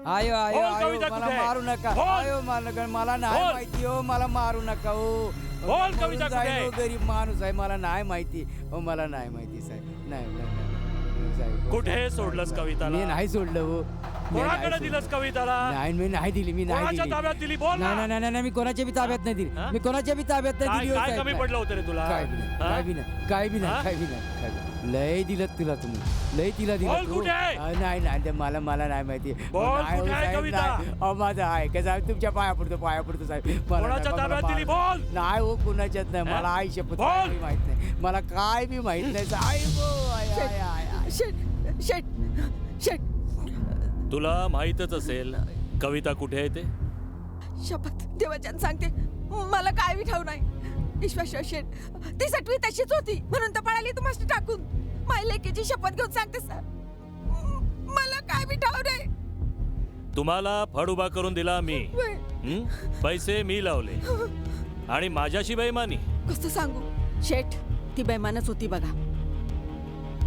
आयो आयो बोल, आयो कविता मला कुठे आहे? मारू नका बोल. आयो मला नाही बोल. माहिती हो मला मारू नका हो बोल, मरून कविता कुठे जाईन आहे? हो, गरीब माणूस आहे मला नाही माहिती हो मला नाही माहिती साहेब नाही साहेब कुठे सोडलंस कविताला? मी नाही सोडलं हो मी नाही कोणाकडे सोडलं. दिलंस कविताला? नाही मी नाही दिली मी नाही कोणाच्या दिली ताब्यात दिली? बोल ना. नाही मी कोणाच्या बी ताब्यात नाही दिली हा? मी कोणाच्या बी ताब्यात नाही काय दिली हो, काय साहेब. कमी पडलं होतं रे तुला? काय बी नाही हा? काय बी नाही काय बी हा? नाही काय बी नाही लय दिलं तुला तुम्ही लय तिला बोल, दिलं कुठे आहे? नाही ते मला नाही माहिती बोल, नाही हो, कुठे आहे साहेब, कविता? नाही. अहो, माझं आहे का साहेब तुमच्या पाया पडतो साहेब मला कोणाच्या नाही, मला ताब्यात दिली? मार- बोल. नाही हो कुणाच्याच नाही हा? मला आई शपथ बोल. काय बी माहित नाही मला काय बी माहित नाही साहेब हो, आय. शेट शेट शेट तुला माहीतच असेल कविता कुठे आहे ते. शपथ देवाच्यान सांगते मला काय बी ठाऊ नाही विश्वास शेट ती सटवी तशीच होती म्हणून तर पळाली तुम्हाला टाकून माझ्या लेकीची शपथ घेऊन सांगते सर मला काय बी ठाऊ नाही तुम्हाला फड उभा करून दिला मी. वय, पैसे मी लावले आणि माझ्याशी बेईमानी. कसं सांगू शेट ती बेमानच होती बघा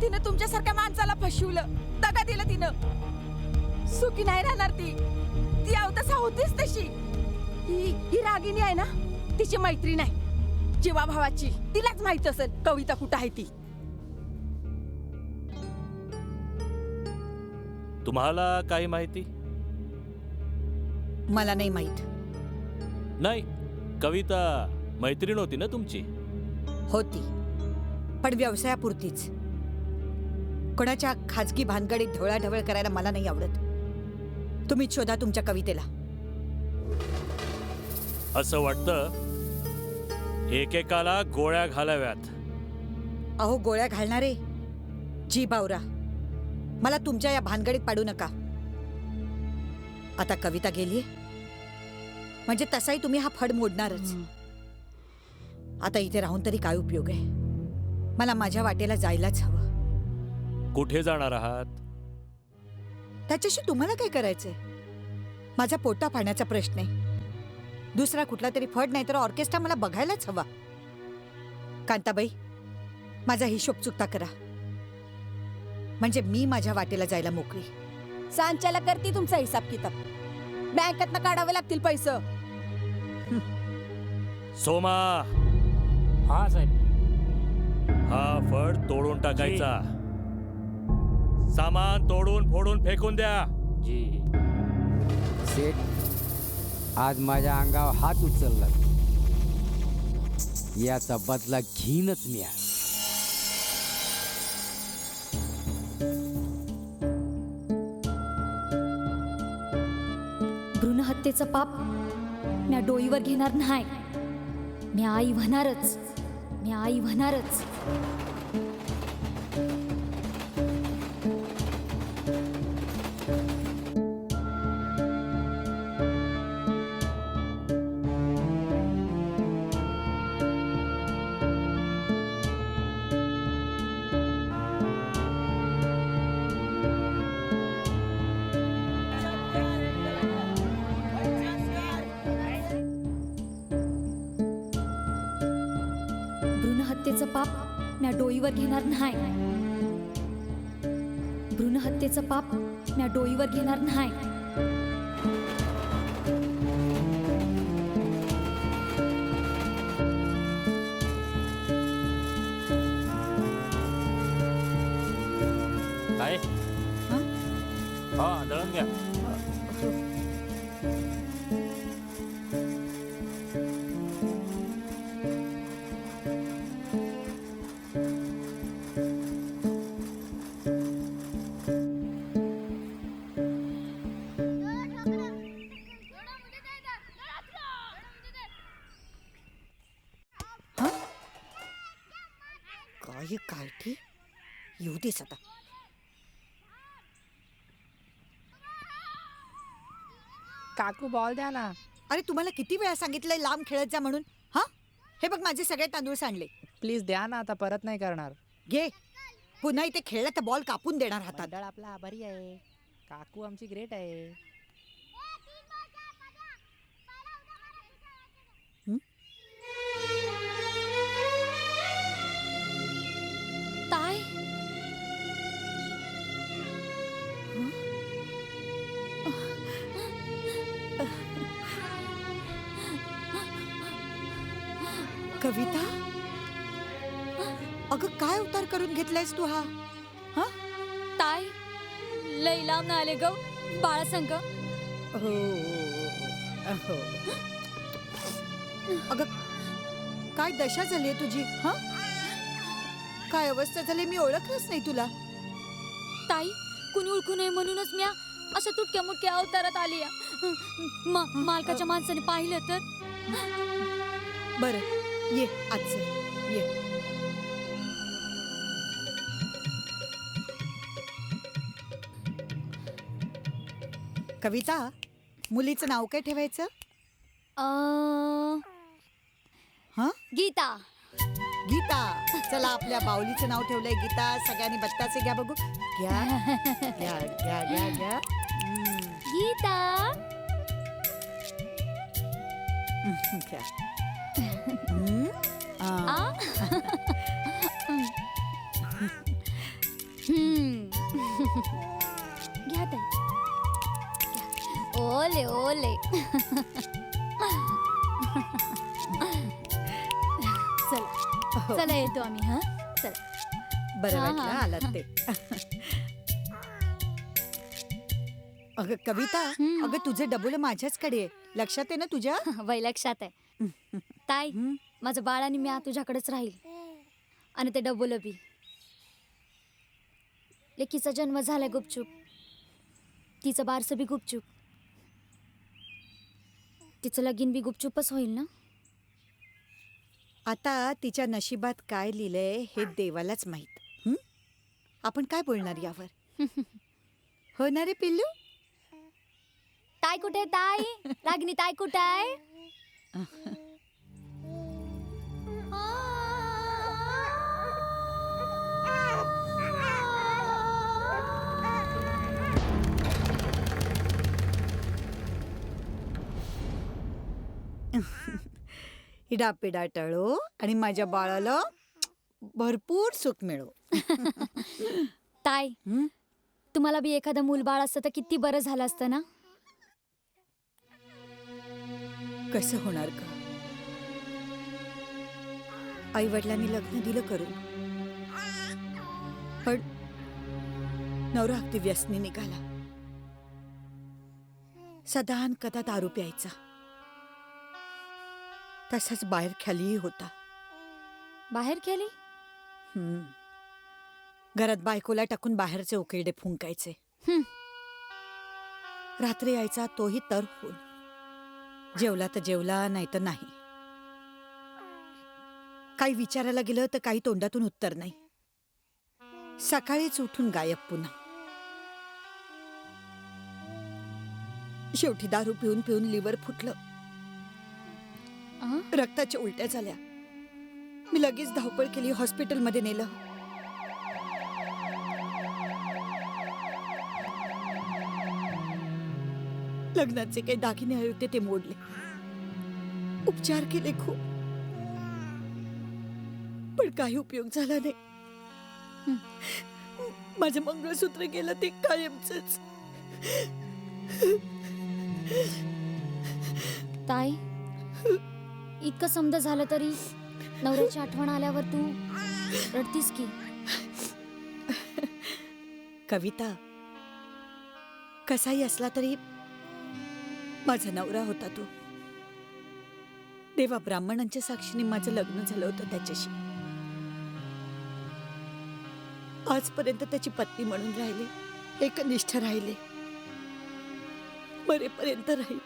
तिनं तुमच्यासारख्या माणसाला फसवलं दगा दिलं तिनं सुखी नाही राहणार ती अवतसा होतीच तशी ही रागिनी आहे ना तिची मैत्री नाही जीवा भावाची तिलाच माहित असेल कविता कुठं आहे ती तुम्हाला काही माहिती मला नाही माहित. नाही? कविता मैत्रीण होती ना तुमची? होती पण व्यवसायापुरतीच. कोणाच्या खाजगी भानगडीत ढवळाढवळ करायला मला नाही आवडत. तुम्हीच शोधा तुमच्या कवितेला. असं वाटतं एकेकाला गोळ्या घालाव्यात. अहो गोळ्या घालणारे जी बावरा मला तुमच्या या भानगडीत पाडू नका. आता कविता गेलीये म्हणजे तसाही तुम्ही हा फड मोडणारच. आता इथे राहून तरी काय उपयोग आहे. मला माझ्या वाटेला जायलाच हवं. कुठे जाणार आहात? त्याच्याशी तुम्हाला काय करायचंय. माझा पोटा पाण्याचा प्रश्न आहे. दुसरा कुठला तरी फड नाही तर ऑर्केस्ट्रा मला बघायलाच हवा. कांताबाई माझा हिशोब चुकता करा म्हणजे मी माझ्या वाटेला जायला मोकळी. सांच्याला करते तुमचा हिसाब किताब बँकेतनं काढावे लागतील पैसे. सोमा, हा साहेब. हा फड तोडून टाकायचा. सामान तोडून फोडून फेकून द्या. जी. सेठ आज माझ्या अंगावर हात उचलला याचा बदला घेईनच मी आज. भ्रूणहत्येचं पाप म्या डोईवर घेणार नाही. मी आई होणारच. मी आई होणारच. भ्रूणहत्येचं पाप म्या डोईवर घेणार नाही. भ्रूणहत्येचं पाप म्या डोईवर घेणार नाही. काय? हा दळण घ्या. काही काठी येऊ देस आता. काकू बॉल द्या ना. अरे तुम्हाला किती वेळा सांगितलंय लांब खेळत जा म्हणून. हा हे बघ माझे सगळे तांदूळ सांडले. प्लीज द्या ना आता परत नाही करणार. घे पुन्हा इथे खेळला तर बॉल कापून देणार हातात. मंडळ आपला आभारी आहे. काकू आमची ग्रेट आहे. ताय कविता, अगं काय उतार करून घेतलायस तू हा? ताई लई लांब आले ग बाळा संग. हो हो. अगं काय दशा झालीये तुझी? हा, काय अवस्था झाली, मी ओळखलंच नाही तुला. ताई कुणी ओळखू नये म्हणूनच मी अशा तुटक्या मुटक्या अवतारात आली मालकाच्या माणसाने पाहिलं तर. बरं ये आज चल, ये. कविता, मुलीचं नाव काय ठेवायचं? हा, गीता. गीता. चला, आपल्या बावलीचं नाव ठेवलंय गीता. सगळ्यांनी बत्ताचे घ्या बघू. घ्या घ्या घ्या घ्या घ्या. गीता. घ्या. आ. घ्या ताई. ओले ओले. चला चला येतो आम्ही. हा चला. बरं हा, वाटलं हा. आलात ते. अगं कविता, अगं तुझे डबुल माझ्याचकडे आहे. लक्षात आहे ना तुझ्या? वय लक्षात आहे. ताई माझं बाळ आणि मी तुझ्याकडेच राहील. आणि ते डबोलं बी. लेकीचा जन्म झालाय गुपचूप. तिचं बारसं बी गुपचूप. तिचं लगीन बी गुपचूपच होईल ना. आता तिच्या नशिबात काय लिहिलंय हे देवालाच माहित. हं? आपण काय बोलणार यावर? हो ना रे पिल्लू? ताई कुठे ताई? रागिनी ताई कुठे आहे? इडापिडा टळो आणि माझ्या बाळाला भरपूर सुख मिळो. ताई हं? तुम्हाला बी एखादं मूल बाळ असतं तर किती बरं झालं असतं ना. कसं होणार का? आई वडिलांनी लग्न दिलं करून, पण नवरा अगदी व्यसनी निघाला. सदान कदा दारू प्यायचा. तसाच बाहेर खालीही होता. बाहेर केली. घरात बायकोला टाकून बाहेरचे उकिरडे फुंकायचे. हं. रात्री यायचा तोही तर होऊन. जेवला तर जेवला, नाही तर नाही. काही विचारायला गेलं तर काही तोंडातून उत्तर नाही. सकाळीच उठून गायब पुन्हा. शेवटी दारू पिऊन पिऊन लिव्हर फुटलं. रक्ताच्या उलट्या झाल्या. मी लगेच धावपळ केली, हॉस्पिटलमध्ये नेलं. लग्नाचे काही दागिने होते ते मोडले. उपचार केले खूप, पण काही उपयोग झाला नाही. माझं मंगळसूत्र गेलं ते कायमचंच. ताई इतकं समजा झालं तरी नवऱ्याची आठवण आल्यावर तू रडतीस की. कविता, कसाही असला तरी माझा नवरा होता तो. देवा ब्राह्मणांच्या साक्षीने माझं लग्न झालं होतं त्याच्याशी. आजपर्यंत त्याची पत्नी म्हणून राहिले, एकनिष्ठ राहिले, मरेपर्यंत राहील.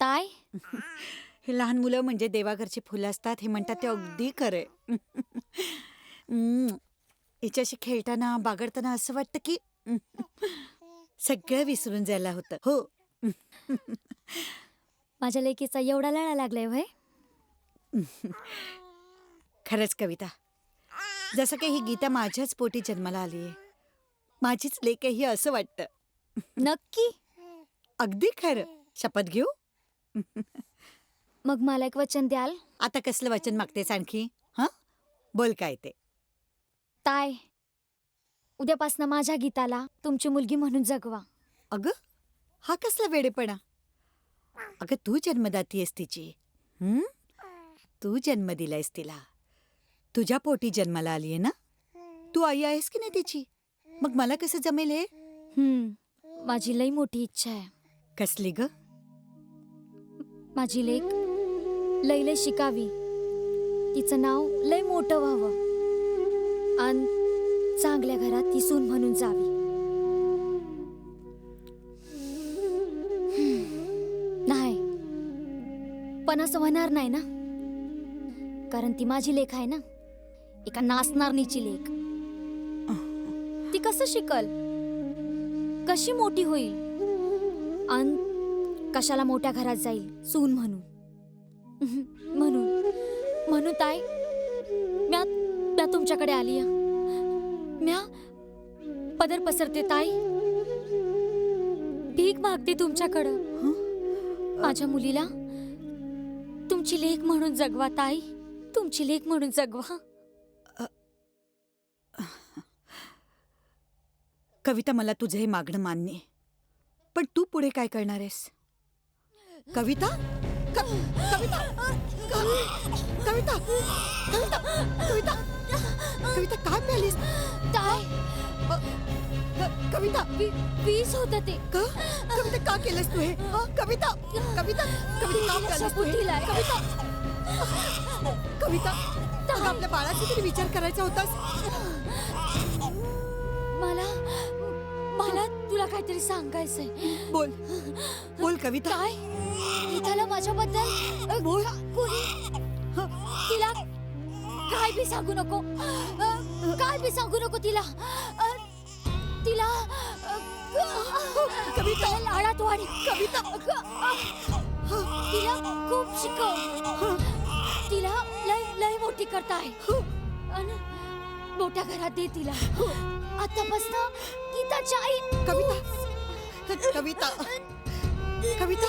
ताई हे लहान मुलं म्हणजे देवाघरची फुलं असतात हे म्हणतात ते अगदी खरे. हिच्याशी खेळताना बागडताना असं वाटतं की सगळं विसरून जायला होतं. हो, माझ्या लेकीचा एवढा लळा लागलाय व्हय. खरंच कविता, जसं काही ही गीता माझ्याच पोटी जन्माला आली आहे. माझीच लेक आहे ही असं वाटतं. नक्की. अगदी खरं. शपथ घेऊ? मग मला एक वचन द्याल? आता कसलं वचन मागतेस आणखी? हा, बोल काय ते. ताय, उद्यापासनं माझ्या गीताला तुमची मुलगी म्हणून जगवा. अगं, हा कसला वेडेपणा. अगं, तू जन्मदाती आहेस तिची. तू जन्म दिलायस तिला. तुझ्या पोटी जन्माला आलीये ना. तू आई आहेस की नाही तिची. मग मला कसं जमेल हे? माझी लई मोठी इच्छा आहे. कसली ग? माझी लेक लई लई शिकावी, तिचं नाव लई मोठं व्हावं आणि चांगल्या घरात ती सून म्हणून जावी. नाही, पण असं होणार नाही ना, कारण ती माझी लेक आहे ना, एका नाचणारणीची लेक. ती कसं शिकल, कशी मोठी होईल आणि कशाला मोठ्या घरात जाईल सून म्हणून. म्हणून म्हणून ताई, म्या तुमच्याकडे आली. म्या पदर पसरते ताई, भीक मागते तुमच्याकडं. माझ्या मुलीला तुमची लेक म्हणून जगवा ताई, तुमची लेक म्हणून जगवा. कविता, मला तुझं हे मागणं मान्य आहे, पण तू पुढे काय करणार आहेस? कविता, कविता, कविता, कविता, कविता, कविता, काय प्यालीस? ताई, कविता, वीज होत ते. कविता, का केलंस तू हे? कविता, कविता, कविता, का प्यालीस तू हे? कविता, कविता, अगं, आपल्या बाळाचा तरी विचार करायचा होतास. मला तुला काहीतरी सांगायचंय. बोल, बोल कविता. काय गीताला माझ्याबद्दल बोल. कोणी तिला काय बी सांगू नको, काय बी सांगू नको तिला. तिला कविता, लाडात वाढी. कविता, तिला खूप शिकव. तिला लय मोठी करताय आणि मोठ्या घरात दे तिला. आतापासून गीताच्या आई. कविता, कविता, कविता,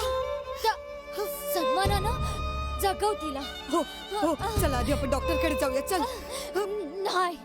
सन्मानानं जगव तिला. हो हो, चला आधी आपण डॉक्टरकडे जाऊया. चल. नाही,